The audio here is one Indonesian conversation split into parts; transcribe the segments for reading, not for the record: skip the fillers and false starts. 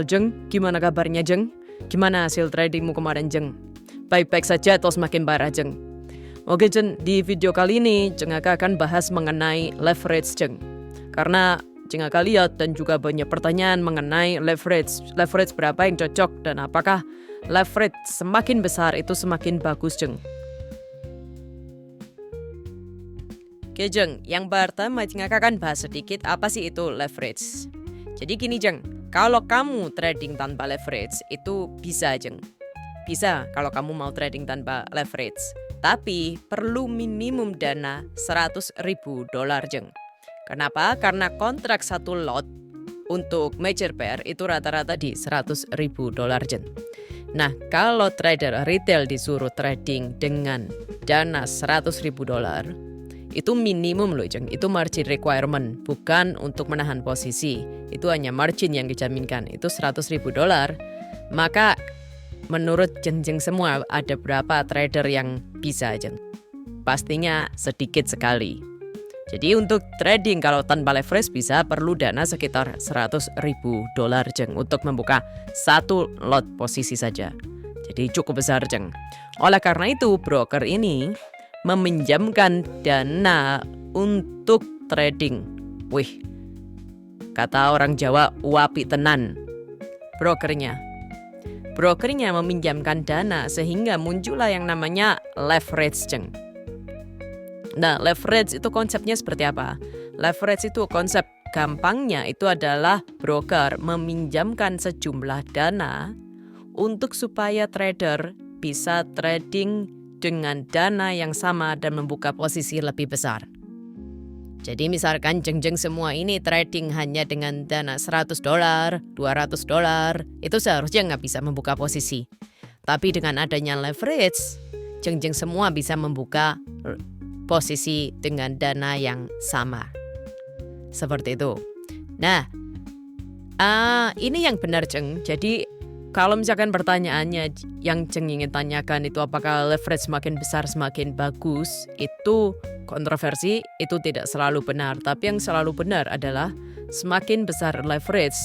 Halo Jeng, gimana kabarnya Jeng? Gimana hasil tradingmu kemarin Jeng? Baik-baik saja atau semakin parah Jeng? Oke Jeng, di video kali ini Jeng akan bahas mengenai leverage Jeng. Karena Jeng akan lihat dan juga banyak pertanyaan mengenai leverage. Leverage berapa yang cocok dan apakah leverage semakin besar itu semakin bagus Jeng? Oke Jeng, yang pertama Jeng akan bahas sedikit apa sih itu leverage. Jadi gini Jeng, kalau kamu trading tanpa leverage itu bisa Jeng. Bisa kalau kamu mau trading tanpa leverage. Tapi perlu minimum dana $100.000 Jeng. Kenapa? Karena kontrak satu lot untuk major pair itu rata-rata di $100.000 Jeng. Nah kalau trader retail disuruh trading dengan dana $100.000 itu minimum loh Jeng, itu margin requirement, bukan untuk menahan posisi. Itu hanya margin yang dijaminkan, itu $100.000. Maka menurut Jeng semua ada berapa trader yang bisa Jeng? Pastinya sedikit sekali. Jadi untuk trading kalau tanpa leverage bisa perlu dana sekitar $100.000 Jeng untuk membuka satu lot posisi saja. Jadi cukup besar Jeng. Oleh karena itu broker ini meminjamkan dana untuk trading. Wih, kata orang Jawa, wapi tenan. Brokernya meminjamkan dana sehingga muncullah yang namanya leverage Jeng. Nah, leverage itu konsepnya seperti apa? Leverage itu konsep gampangnya itu adalah broker meminjamkan sejumlah dana untuk supaya trader bisa trading dengan dana yang sama dan membuka posisi lebih besar. Jadi misalkan Jeng semua ini trading hanya dengan dana $100, $200, itu seharusnya nggak bisa membuka posisi. Tapi dengan adanya leverage, Jeng semua bisa membuka posisi dengan dana yang sama. Seperti itu. Nah, ini yang benar Jeng. Jadi kalau misalkan pertanyaannya yang Jeng ingin tanyakan itu apakah leverage semakin besar semakin bagus, itu kontroversi, itu tidak selalu benar. Tapi yang selalu benar adalah semakin besar leverage,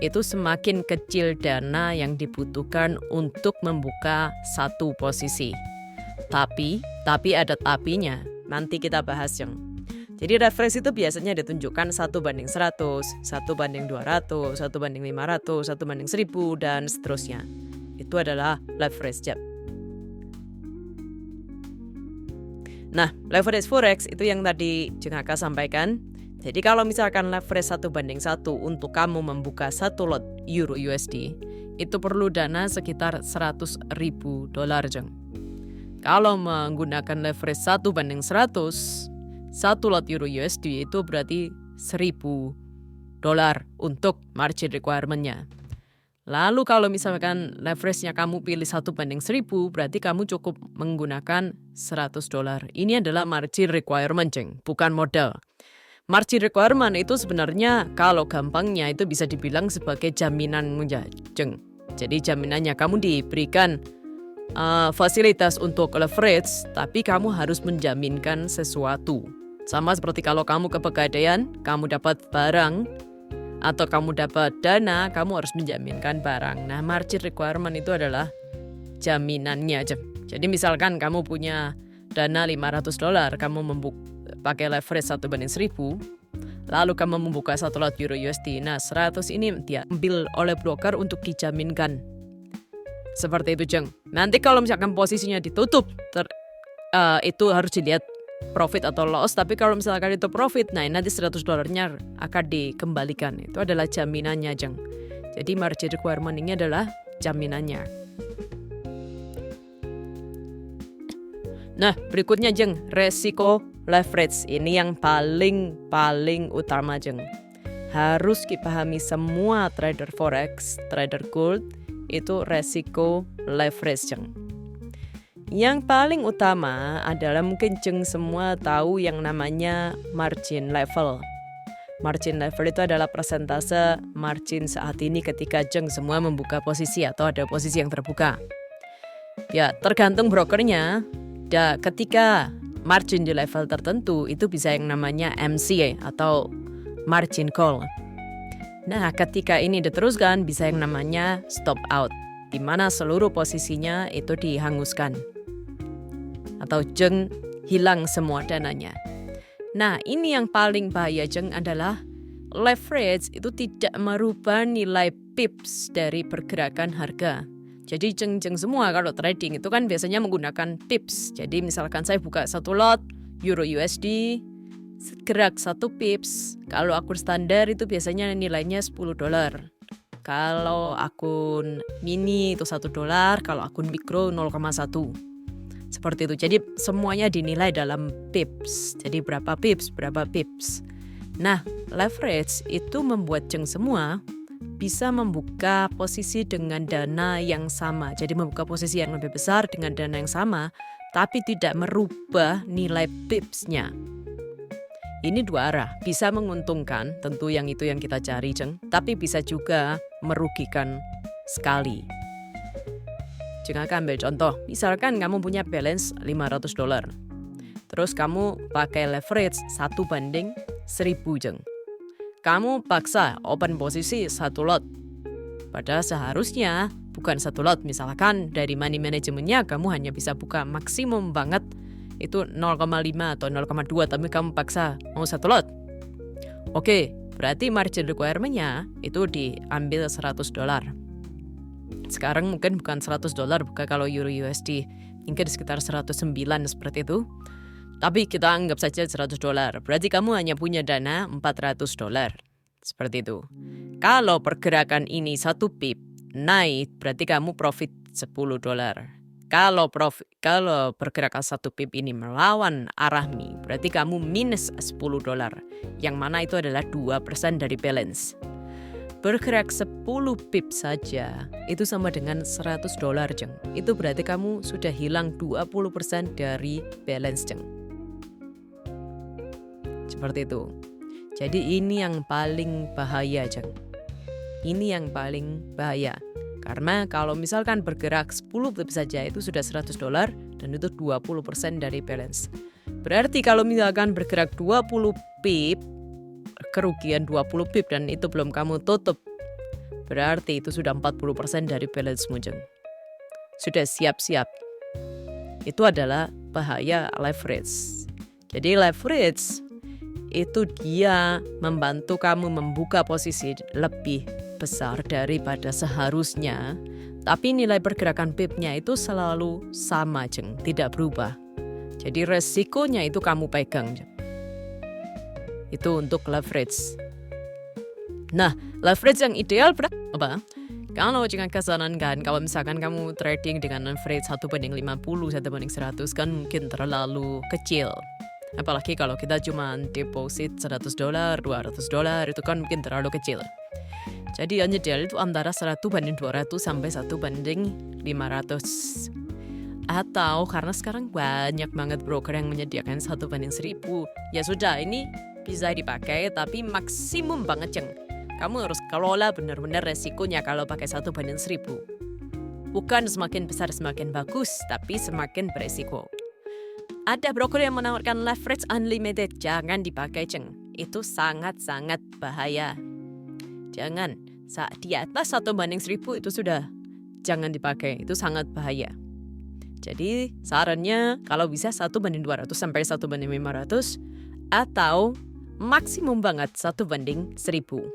itu semakin kecil dana yang dibutuhkan untuk membuka satu posisi. Tapi ada tapinya, nanti kita bahas Jeng. Jadi leverage itu biasanya ditunjukkan 1:100, 1:200, 1:500, 1:1000 dan seterusnya. Itu adalah leverage Jeng. Nah, leverage forex itu yang tadi Jeng Aka sampaikan. Jadi kalau misalkan leverage 1:1 untuk kamu membuka satu lot Euro USD, itu perlu dana sekitar $100.000 Jeng. Kalau menggunakan leverage 1:100, satu lot Euro USD itu berarti $1.000 untuk margin requirement-nya. Lalu kalau misalkan leverage-nya kamu pilih 1:1000, berarti kamu cukup menggunakan $100. Ini adalah margin requirement Jeng, bukan modal. Margin requirement itu sebenarnya kalau gampangnya itu bisa dibilang sebagai jaminan Jeng. Jadi jaminannya kamu diberikan fasilitas untuk leverage, tapi kamu harus menjaminkan sesuatu. Sama seperti kalau kamu ke Pegadaian, kamu dapat barang atau kamu dapat dana, kamu harus menjaminkan barang. Nah, margin requirement itu adalah jaminannya. Jadi misalkan kamu punya dana $500, kamu pakai leverage 1:1000, lalu kamu membuka satu lot Euro USD. Nah, 100 ini diambil oleh broker untuk dijaminkan. Seperti itu Jeng. Nanti kalau misalkan posisinya ditutup, itu harus dilihat profit atau loss. Tapi kalau misalkan itu profit, nah nanti $100-nya akan dikembalikan. Itu adalah jaminannya Jeng. Jadi margin requirement ini adalah jaminannya. Nah berikutnya Jeng, resiko leverage. Ini yang paling utama Jeng. Harus dipahami semua trader forex, trader gold, itu resiko leverage Jeng. Yang paling utama adalah mungkin Jeng semua tahu yang namanya margin level. Margin level itu adalah persentase margin saat ini ketika Jeng semua membuka posisi atau ada posisi yang terbuka. Ya, tergantung brokernya. Ketika margin di level tertentu itu bisa yang namanya MCA atau margin call. Nah, ketika ini diteruskan bisa yang namanya stop out, di mana seluruh posisinya itu dihanguskan. Atau Jeng hilang semua dananya. Nah, ini yang paling bahaya Jeng adalah leverage itu tidak merubah nilai pips dari pergerakan harga. Jadi Jeng semua kalau trading itu kan biasanya menggunakan pips. Jadi misalkan saya buka satu lot Euro USD, gerak 1 pips. Kalau akun standar itu biasanya nilainya $10. Kalau akun mini itu $1, kalau akun mikro 0,1. Seperti itu. Jadi semuanya dinilai dalam pips. Jadi berapa pips. Nah, leverage itu membuat Jeng semua bisa membuka posisi dengan dana yang sama. Jadi membuka posisi yang lebih besar dengan dana yang sama, tapi tidak merubah nilai pipsnya. Ini dua arah, bisa menguntungkan, tentu yang itu yang kita cari Jeng, tapi bisa juga merugikan sekali. Jeng akan ambil contoh, misalkan kamu punya balance $500, terus kamu pakai leverage 1:1000 Jeng. Kamu paksa open posisi 1 lot, padahal seharusnya bukan 1 lot, misalkan dari money managementnya kamu hanya bisa buka maksimum banget itu 0,5 atau 0,2, tapi kamu paksa mau 1 lot. Oke, berarti margin requirement-nya itu diambil $100. Sekarang mungkin bukan $100 buka kalau Euro USD, mungkin sekitar 109 seperti itu. Tapi kita anggap saja $100. Berarti kamu hanya punya dana $400. Seperti itu. Kalau pergerakan ini 1 pip naik, berarti kamu profit $10. Kalau pergerakan 1 pip ini melawan arah Mi, berarti kamu minus $10. Yang mana itu adalah 2% dari balance. Bergerak 10 pip saja, itu sama dengan $100 Jeng. Itu berarti kamu sudah hilang 20% dari balance Jeng. Seperti itu. Jadi ini yang paling bahaya Jeng. Ini yang paling bahaya. Karena kalau misalkan bergerak 10 pip saja itu sudah $100 dan itu 20% dari balance. Berarti kalau misalkan bergerak 20 pip, kerugian 20 pip dan itu belum kamu tutup, berarti itu sudah 40% dari balance-mu Jeng. Sudah siap-siap. Itu adalah bahaya leverage. Jadi leverage itu dia membantu kamu membuka posisi lebih besar daripada seharusnya, tapi nilai pergerakan pip-nya itu selalu sama Jeng, tidak berubah. Jadi resikonya itu kamu pegang Jeng. Itu untuk leverage. Nah, leverage yang ideal berapa? Kalau jangan kesarankan, kalau misalkan kamu trading dengan leverage 1:50, 1:100 kan mungkin terlalu kecil. Apalagi kalau kita cuma deposit $100, $200 itu kan mungkin terlalu kecil. Jadi yang ideal itu antara 1:200 sampai 1:500. Atau karena sekarang banyak banget broker yang menyediakan 1:1000. Ya sudah, ini bisa dipakai tapi maksimum banget Jeng. Kamu harus kelola benar-benar resikonya kalau pakai 1:1000. Bukan semakin besar semakin bagus, tapi semakin beresiko. Ada broker yang menawarkan leverage unlimited, jangan dipakai Jeng. Itu sangat-sangat bahaya. Jangan, di atas 1:1000 itu sudah jangan dipakai, itu sangat bahaya. Jadi sarannya kalau bisa 1:200 sampai 1:500 atau maksimum banget 1:1000.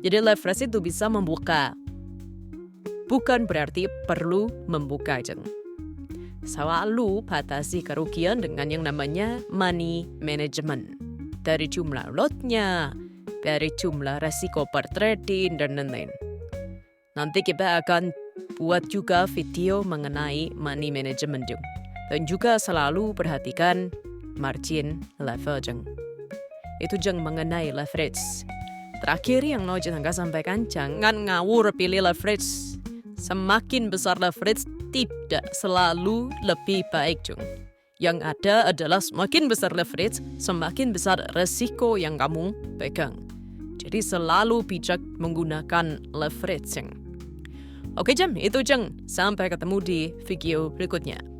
Jadi leverage itu bisa membuka, bukan berarti perlu membuka Jeng. Selalu batasi kerugian dengan yang namanya money management. Dari jumlah lotnya, dari jumlah resiko per trading, dan lain-lain. Nanti kita akan buat juga video mengenai money management Jeng. Dan juga selalu perhatikan margin level Jeng. Itu Jeng mengenai leverage. Terakhir yang mau Jeng sampaikan, jangan ngawur pilih leverage. Semakin besar leverage tidak selalu lebih baik Jeng. Yang ada adalah semakin besar leverage, semakin besar resiko yang kamu pegang. Jadi selalu bijak menggunakan leverage Jeng. Oke Jeng, itu Jeng. Sampai ketemu di video berikutnya.